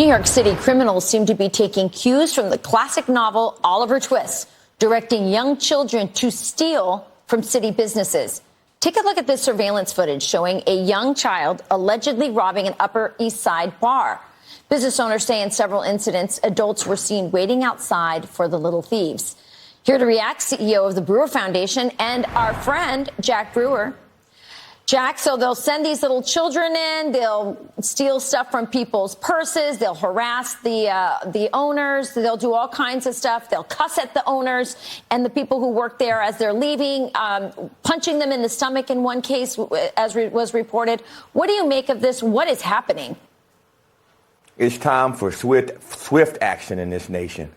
New York City criminals seem to be taking cues from the classic novel Oliver Twist, directing young children to steal from city businesses. Take a look at this surveillance footage showing a young child allegedly robbing an Upper East Side bar. Business owners say in several incidents, adults were seen waiting outside for the little thieves. Here to react, CEO of the Brewer Foundation and our friend, Jack Brewer. Jack, so they'll send these little children in, they'll steal stuff from people's purses, they'll harass the owners, they'll do all kinds of stuff, they'll cuss at the owners and the people who work there as they're leaving, punching them in the stomach in one case, as was reported. What do you make of this? What is happening? It's time for swift action in this nation.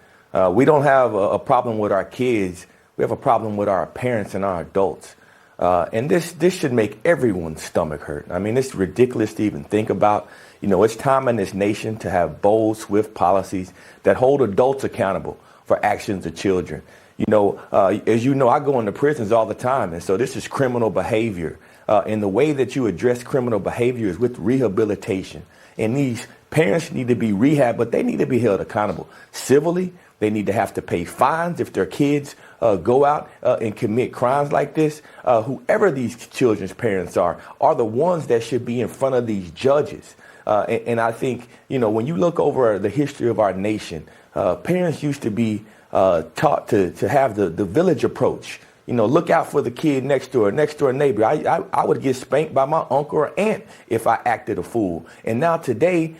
We don't have a problem with our kids. We have a problem with our parents and our adults. And this should make everyone's stomach hurt. I mean, it's ridiculous to even think about. You know, it's time in this nation to have bold, swift policies that hold adults accountable for actions of children. You know, as you know, I go into prisons all the time. And so this is criminal behavior. And the way that you address criminal behavior is with rehabilitation. And these parents need to be rehabbed, but they need to be held accountable civilly. They need to have to pay fines if their kids go out and commit crimes like this. Whoever these children's parents are the ones that should be in front of these judges. And I think, you know, when you look over the history of our nation, parents used to be taught to have the village approach. You know, look out for the kid next door neighbor. I would get spanked by my uncle or aunt if I acted a fool. And now today,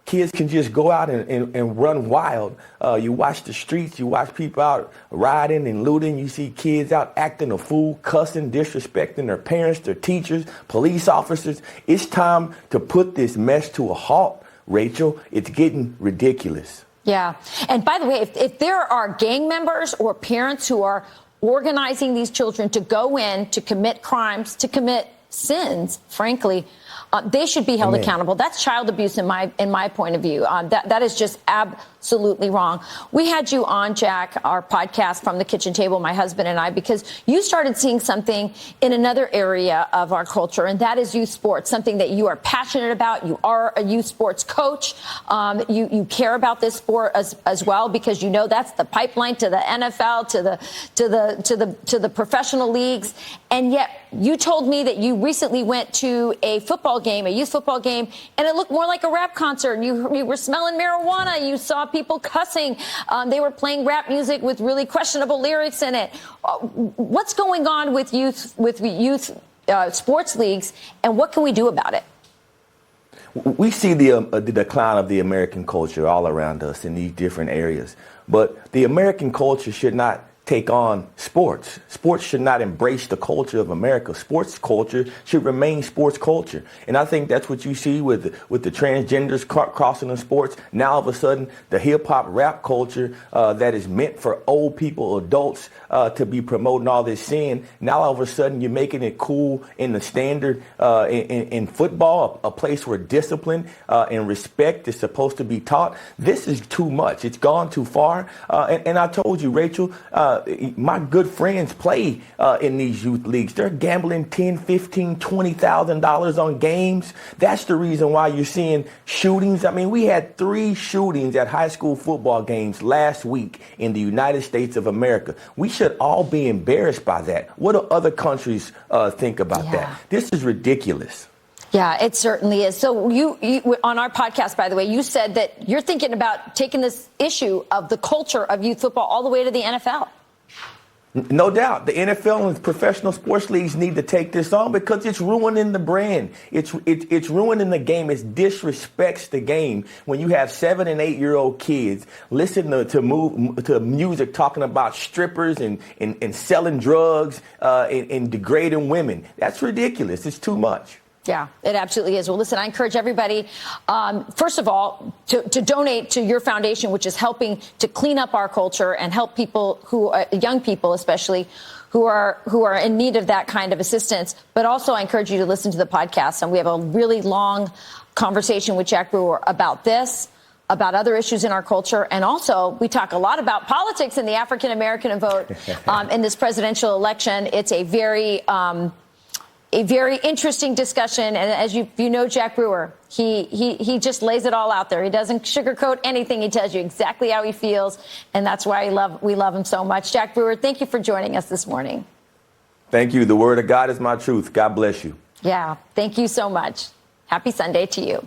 kids can just go out and run wild. You watch the streets, you watch people out riding and looting. You see kids out acting a fool, cussing, disrespecting their parents, their teachers, police officers. It's time to put this mess to a halt, Rachel. It's getting ridiculous. Yeah. And by the way, if there are gang members or parents who are organizing these children to go in, to commit crimes, to commit sins, frankly, they should be held accountable. That's child abuse in my point of view. That is just absolutely wrong. We had you on, Jack, our podcast From the Kitchen Table, my husband and I, because you started seeing something in another area of our culture, and that is youth sports, something that you are passionate about. You are a youth sports coach. You care about this sport as well, because you know that's the pipeline to the NFL, to the professional leagues. And yet you told me that you recently went to a football game, a youth football game, and it looked more like a rap concert. You were smelling marijuana. You saw people cussing. They were playing rap music with really questionable lyrics in it. What's going on with youth sports leagues, and what can we do about it? We see the decline of the American culture all around us in these different areas. But the American culture should not take on sports. Sports should not embrace the culture of America. Sports culture should remain sports culture. And I think that's what you see with the transgenders crossing in sports. Now, all of a sudden, the hip-hop rap culture that is meant for old people, adults, to be promoting all this sin. Now, all of a sudden, you're making it cool in the standard in football, a place where discipline and respect is supposed to be taught. This is too much. It's gone too far. And I told you, Rachel, my good friends play in these youth leagues. They're gambling $10,000, $15,000, $20,000 on games. That's the reason why you're seeing shootings. I mean, we had 3 shootings at high school football games last week in the United States of America. We should all be embarrassed by that. What do other countries think about that? This is ridiculous. Yeah, it certainly is. So you on our podcast, by the way, you said that you're thinking about taking this issue of the culture of youth football all the way to the NFL. No doubt. The NFL and professional sports leagues need to take this on because it's ruining the brand. It's ruining the game. It disrespects the game when you have 7 and 8-year-old kids listening to music talking about strippers and selling drugs and degrading women. That's ridiculous. It's too much. Yeah, it absolutely is. Well, listen, I encourage everybody, first of all, to donate to your foundation, which is helping to clean up our culture and help people young people especially, who are in need of that kind of assistance. But also, I encourage you to listen to the podcast. And we have a really long conversation with Jack Brewer about this, about other issues in our culture. And also, we talk a lot about politics and the African-American vote in this presidential election. It's a very a very interesting discussion. And as you know, Jack Brewer, he just lays it all out there. He doesn't sugarcoat anything. He tells you exactly how he feels. And that's why we love him so much. Jack Brewer, thank you for joining us this morning. Thank you. The word of God is my truth. God bless you. Yeah, thank you so much. Happy Sunday to you.